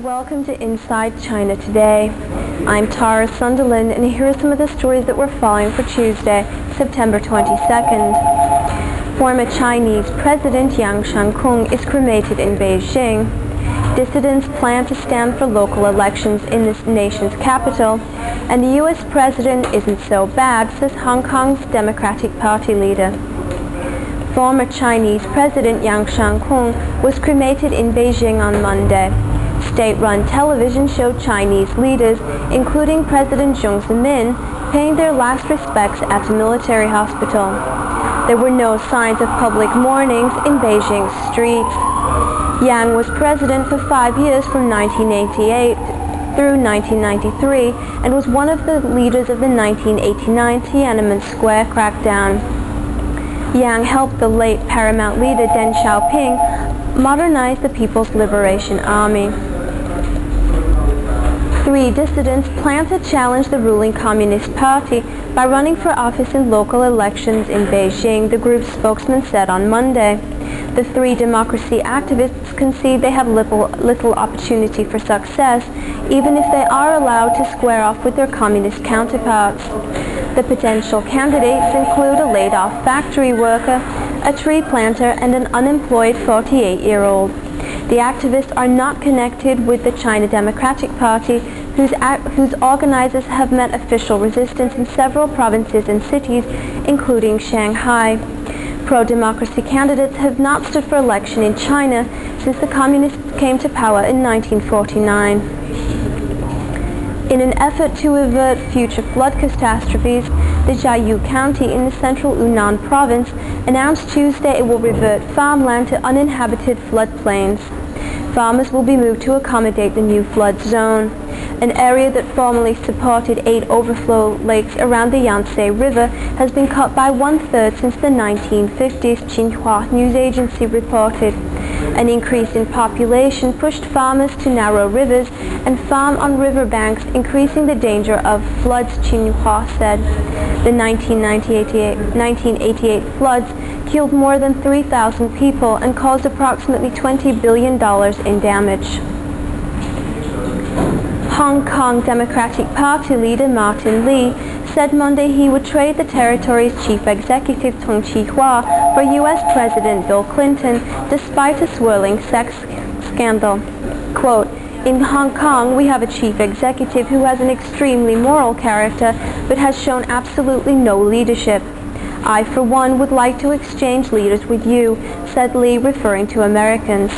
welcome to Inside China Today. I'm Tara Sunderland, and here are some of the stories that we're following for Tuesday, September 22nd. Former Chinese President Yang Shangkung is cremated in Beijing. Dissidents plan to stand for local elections in this nation's capital, and the U.S. president isn't so bad, says Hong Kong's Democratic Party leader. Former Chinese President Yang Shangkung was cremated in Beijing on Monday. State-run television showed Chinese leaders, including President Jiang Zemin, paying their last respects at a military hospital. There were no signs of public mournings in Beijing's streets. Yang was president for 5 years from 1988 through 1993 and was one of the leaders of the 1989 Tiananmen Square crackdown. Yang helped the late paramount leader Deng Xiaoping modernize the People's Liberation Army. 3 dissidents plan to challenge the ruling Communist Party by running for office in local elections in Beijing, the group's spokesman said on Monday. The 3 democracy activists concede they have little opportunity for success, even if they are allowed to square off with their communist counterparts. The potential candidates include a laid-off factory worker, a tree planter, and an unemployed 48-year-old. The activists are not connected with the China Democratic Party, whose organizers have met official resistance in several provinces and cities, including Shanghai. Pro-democracy candidates have not stood for election in China since the communists came to power in 1949. In an effort to avert future flood catastrophes, the Jiayu County in the central Yunnan province announced Tuesday it will revert farmland to uninhabited floodplains. Farmers will be moved to accommodate the new flood zone. An area that formerly supported 8 overflow lakes around the Yangtze River has been cut by 1/3 since the 1950s, Xinhua news agency reported. An increase in population pushed farmers to narrow rivers and farm on riverbanks, increasing the danger of floods, Xinhua said. The 1988 floods killed more than 3,000 people and caused approximately $20 billion in damage. Hong Kong Democratic Party leader Martin Lee said Monday he would trade the territory's chief executive Tung Chee-hwa for U.S. President Bill Clinton despite a swirling sex scandal. Quote, "In Hong Kong, we have a chief executive who has an extremely moral character but has shown absolutely no leadership. I, for one, would like to exchange leaders with you," said Lee, referring to Americans.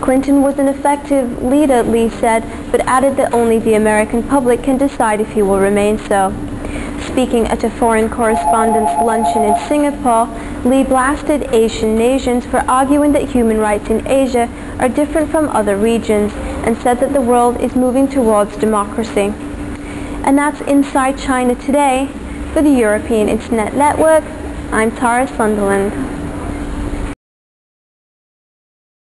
Clinton was an effective leader, Lee said, but added that only the American public can decide if he will remain so. Speaking at a foreign correspondents' luncheon in Singapore, Lee blasted Asian nations for arguing that human rights in Asia are different from other regions and said that the world is moving towards democracy. And that's Inside China Today. For the European Internet Network, I'm Tara Sunderland.